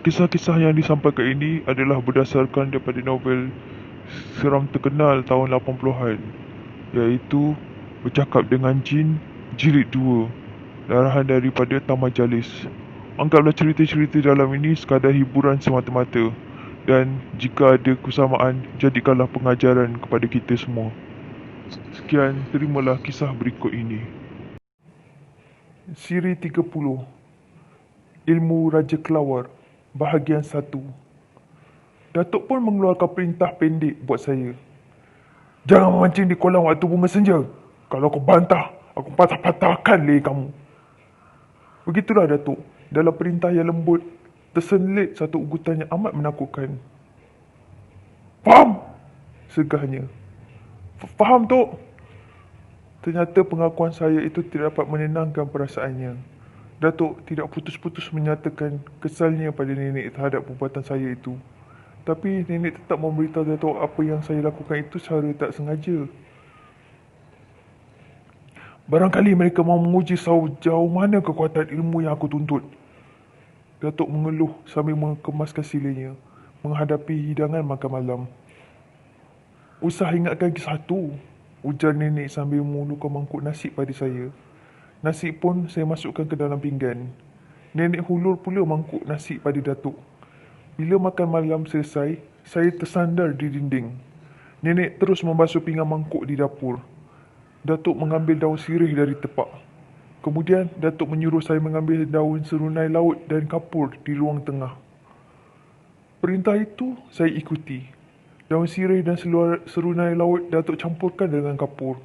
Kisah-kisah yang disampaikan ini adalah berdasarkan daripada novel seram terkenal tahun 80-an, iaitu Bercakap dengan Jin Jilid 2, arahan daripada Tamajalis. Anggaplah cerita-cerita dalam ini sekadar hiburan semata-mata, dan jika ada kesamaan, jadikanlah pengajaran kepada kita semua. Sekian, terimalah kisah berikut ini. Siri 30, Ilmu Raja Kelawar, Bahagian 1. Datuk pun mengeluarkan perintah pendek buat saya. Jangan memancing di kolam waktu bunga senja. Kalau kau bantah, aku patah-patahkan leher kamu. Begitulah Datuk. Dalam perintah yang lembut, terselit satu ugutan yang amat menakutkan. Faham? Segahnya. Faham, Tok. Ternyata pengakuan saya itu tidak dapat menenangkan perasaannya. Datuk tidak putus-putus menyatakan kesalnya pada nenek terhadap perbuatan saya itu. Tapi nenek tetap memberitahu Datuk apa yang saya lakukan itu secara tak sengaja. Barangkali mereka mahu menguji sejauh mana kekuatan ilmu yang aku tuntut. Datuk mengeluh sambil mengemaskan silanya menghadapi hidangan makan malam. Usah ingatkan kisah tu, ujar nenek sambil mengulurkan mangkuk nasi pada saya. Nasi pun saya masukkan ke dalam pinggan. Nenek hulur pula mangkuk nasi pada Datuk. Bila makan malam selesai, saya tersandar di dinding. Nenek terus membasuh pinggan mangkuk di dapur. Datuk mengambil daun sirih dari tepak. Kemudian, Datuk menyuruh saya mengambil daun serunai laut dan kapur di ruang tengah. Perintah itu saya ikuti. Daun sirih dan serunai laut Datuk campurkan dengan kapur.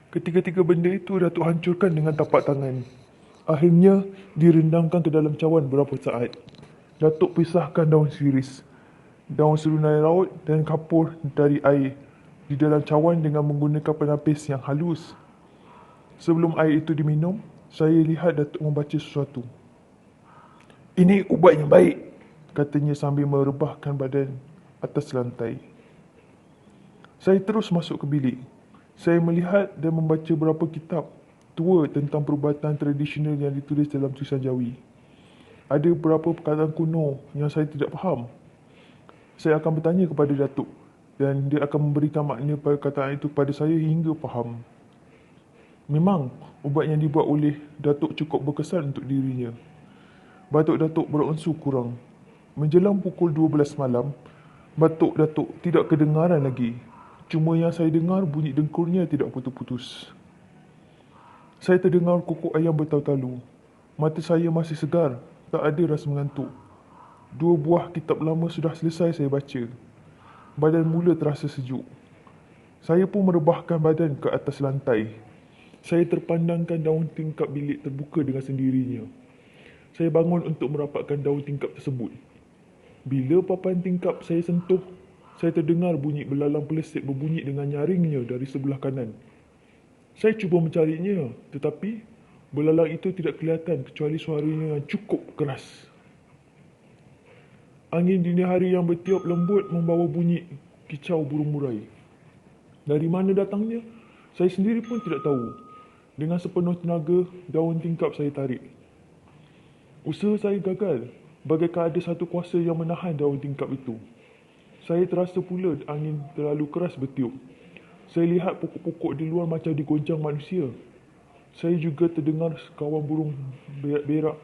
Ketiga-tiga benda itu Datuk hancurkan dengan tapak tangan. Akhirnya, direndamkan ke dalam cawan beberapa saat. Datuk pisahkan daun sirih, daun serunai laut dan kapur dari air di dalam cawan dengan menggunakan penapis yang halus. Sebelum air itu diminum, saya lihat Datuk membaca sesuatu. Ini ubat yang baik, katanya sambil merebahkan badan atas lantai. Saya terus masuk ke bilik. Saya melihat dan membaca beberapa kitab tua tentang perubatan tradisional yang ditulis dalam tulisan Jawi. Ada beberapa perkataan kuno yang saya tidak faham. Saya akan bertanya kepada Datuk dan dia akan memberikan makna perkataan itu pada saya hingga faham. Memang, ubat yang dibuat oleh Datuk cukup berkesan untuk dirinya. Batuk Datuk beransur kurang. Menjelang pukul 12 malam, batuk Datuk tidak kedengaran lagi. Cuma yang saya dengar bunyi dengkurnya tidak putus-putus. Saya terdengar kukuk ayam bertalu-talu. Mata saya masih segar, tak ada rasa mengantuk. 2 buah kitab lama sudah selesai saya baca. Badan mula terasa sejuk. Saya pun merebahkan badan ke atas lantai. Saya terpandangkan daun tingkap bilik terbuka dengan sendirinya. Saya bangun untuk merapatkan daun tingkap tersebut. Bila papan tingkap saya sentuh, saya terdengar bunyi belalang pelesik berbunyi dengan nyaringnya dari sebelah kanan. Saya cuba mencarinya, tetapi belalang itu tidak kelihatan kecuali suaranya yang cukup keras. Angin dini hari yang bertiup lembut membawa bunyi kicau burung murai. Dari mana datangnya, saya sendiri pun tidak tahu. Dengan sepenuh tenaga, daun tingkap saya tarik. Usaha saya gagal, bagaikan ada satu kuasa yang menahan daun tingkap itu. Saya terasa pula angin terlalu keras bertiup. Saya lihat pokok-pokok di luar macam digoncang manusia. Saya juga terdengar sekawan burung berak-berak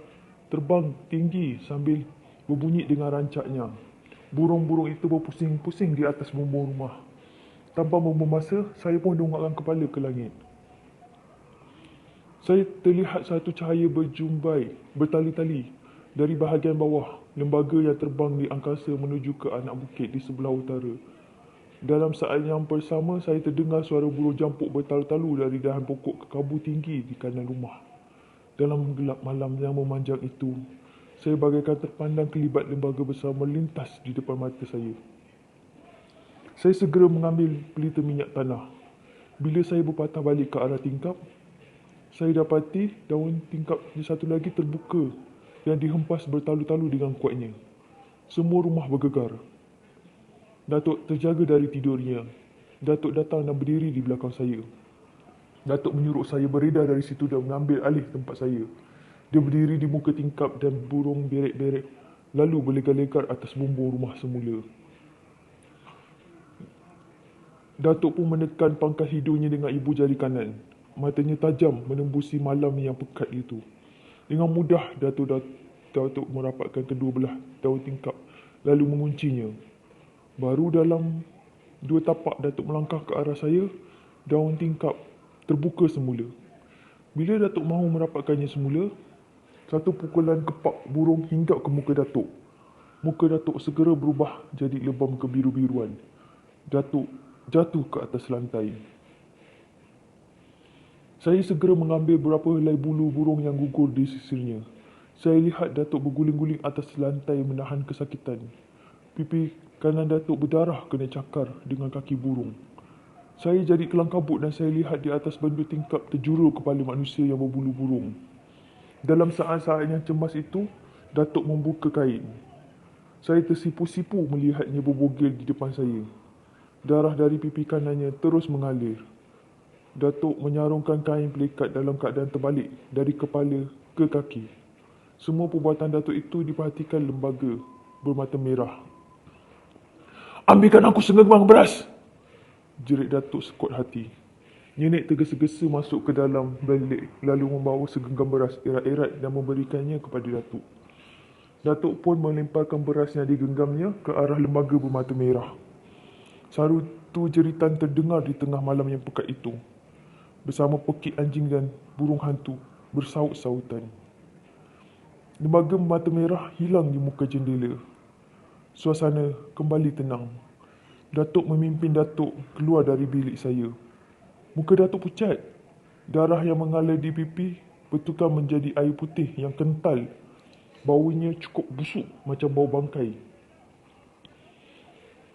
terbang tinggi sambil berbunyi dengan rancaknya. Burung-burung itu berpusing-pusing di atas bumbung rumah. Tanpa membuang masa, saya pun dongakkan kepala ke langit. Saya terlihat satu cahaya berjumbai, bertali-tali dari bahagian bawah lembaga yang terbang di angkasa menuju ke anak bukit di sebelah utara. Dalam saat yang bersama, saya terdengar suara burung jampuk bertalu-talu dari dahan pokok kekabu tinggi di kanan rumah. Dalam gelap malam yang memanjang itu, saya bagaikan terpandang kelibat lembaga besar melintas di depan mata saya. Saya segera mengambil pelita minyak tanah. Bila saya berpatah balik ke arah tingkap, saya dapati daun tingkap satu lagi terbuka dan dihempas bertalu-talu dengan kuatnya. Semua rumah bergegar. Datuk terjaga dari tidurnya. Datuk datang dan berdiri di belakang saya. Datuk menyuruh saya beredar dari situ dan mengambil alih tempat saya. Dia berdiri di muka tingkap dan burung berek-berek lalu berlegar-legar atas bumbung rumah semula. Datuk pun menekan pangkal hidungnya dengan ibu jari kanan. Matanya tajam menembusi malam yang pekat itu. Dengan mudah Datuk merapatkan kedua belah daun tingkap lalu menguncinya. Baru dalam 2 tapak Datuk melangkah ke arah saya, daun tingkap terbuka semula. Bila Datuk mahu merapatkannya semula, satu pukulan kepak burung hinggap ke muka Datuk. Muka Datuk segera berubah jadi lebam kebiru-biruan. Datuk jatuh ke atas lantai. Saya segera mengambil beberapa helai bulu burung yang gugur di sisirnya. Saya lihat Datuk berguling-guling atas lantai menahan kesakitan. Pipi kanan Datuk berdarah kena cakar dengan kaki burung. Saya jadi kelang kabut dan saya lihat di atas bendu tingkap terjulur kepala manusia yang berbulu burung. Dalam saat-saat yang cemas itu, Datuk membuka kain. Saya tersipu-sipu melihatnya berbogel di depan saya. Darah dari pipi kanannya terus mengalir. Datuk menyarungkan kain pelikat dalam keadaan terbalik dari kepala ke kaki. Semua perbuatan Datuk itu diperhatikan lembaga bermata merah. "Ambilkan aku segenggam beras!" jerit Datuk sekuat hati. Nenek tergesa-gesa masuk ke dalam bilik lalu membawa segenggam beras erat-erat dan memberikannya kepada Datuk. Datuk pun melemparkan beras yang digenggamnya ke arah lembaga bermata merah. Sarutu jeritan terdengar di tengah malam yang pekat itu. Bersama pekik anjing dan burung hantu bersaut-sautan. Lembaga bermata merah hilang di muka jendela. Suasana kembali tenang. Datuk memimpin Datuk keluar dari bilik saya. Muka Datuk pucat. Darah yang mengalir di pipi bertukar menjadi air putih yang kental. Baunya cukup busuk macam bau bangkai.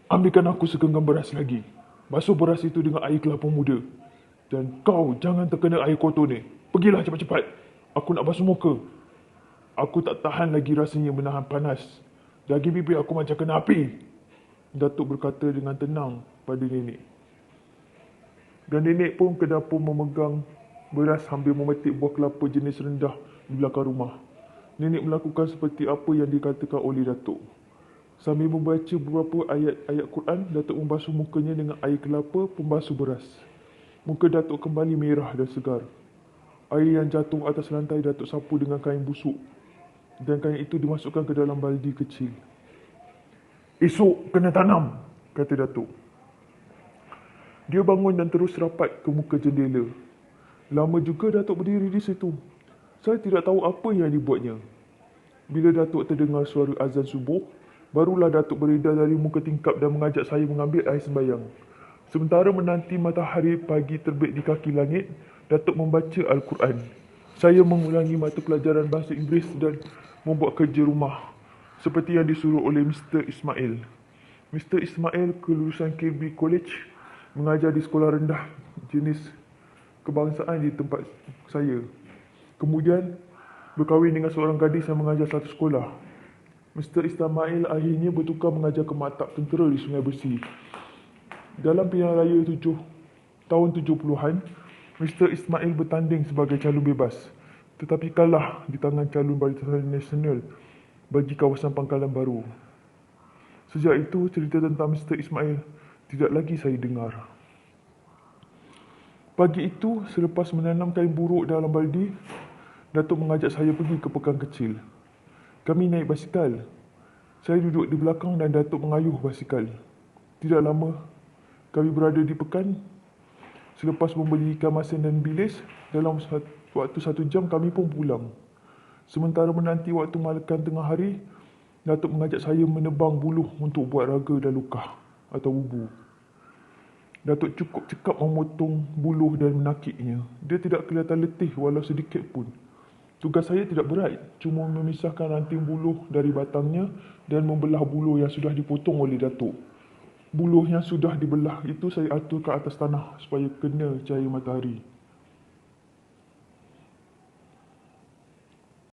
"Ambilkan aku segenggam beras lagi. Basuh beras itu dengan air kelapa muda. Dan kau jangan terkena air kotor ni. Pergilah cepat-cepat. Aku nak basuh muka. Aku tak tahan lagi rasanya menahan panas. Daging pipi aku macam kena api." Datuk berkata dengan tenang pada nenek. Dan nenek pun ke dapur memegang beras sambil memetik buah kelapa jenis rendah di belakang rumah. Nenek melakukan seperti apa yang dikatakan oleh Datuk. Sambil membaca beberapa ayat-ayat Quran, Datuk membasuh mukanya dengan air kelapa pembasuh beras. Muka Datuk kembali merah dan segar. Air yang jatuh atas lantai Datuk sapu dengan kain busuk. Dan kain itu dimasukkan ke dalam baldi kecil. "Esok kena tanam," kata Datuk. Dia bangun dan terus rapat ke muka jendela. Lama juga Datuk berdiri di situ. Saya tidak tahu apa yang dibuatnya. Bila Datuk terdengar suara azan subuh, barulah Datuk beredar dari muka tingkap dan mengajak saya mengambil air sembahyang. Sementara menanti matahari pagi terbit di kaki langit, Datuk membaca Al-Quran. Saya mengulangi mata pelajaran bahasa Inggeris dan membuat kerja rumah seperti yang disuruh oleh Mr. Ismail. Mr. Ismail kelulusan Kirby College, mengajar di sekolah rendah jenis kebangsaan di tempat saya. Kemudian berkahwin dengan seorang gadis yang mengajar satu sekolah. Mr. Ismail akhirnya bertukar mengajar ke maktab tentera di Sungai Besi. Dalam pilihan raya tahun 70-an, Mr. Ismail bertanding sebagai calon bebas, tetapi kalah di tangan calon Barisan Nasional bagi kawasan Pangkalan Baru. Sejak itu, cerita tentang Mr. Ismail tidak lagi saya dengar. Pagi itu, selepas menanam kain buruk dalam baldi, Datuk mengajak saya pergi ke pekan kecil. Kami naik basikal. Saya duduk di belakang dan Datuk mengayuh basikal. Tidak lama, kami berada di pekan. Selepas membeli ikan masin dan bilis, dalam waktu 1 jam kami pun pulang. Sementara menanti waktu makan tengah hari, Datuk mengajak saya menebang buluh untuk buat raga dan luka atau bubu. Datuk cukup cekap memotong buluh dan menakiknya. Dia tidak kelihatan letih walau sedikit pun. Tugas saya tidak berat, cuma memisahkan ranting buluh dari batangnya dan membelah buluh yang sudah dipotong oleh Datuk. Buluh yang sudah dibelah itu saya atur ke atas tanah supaya kena cahaya matahari.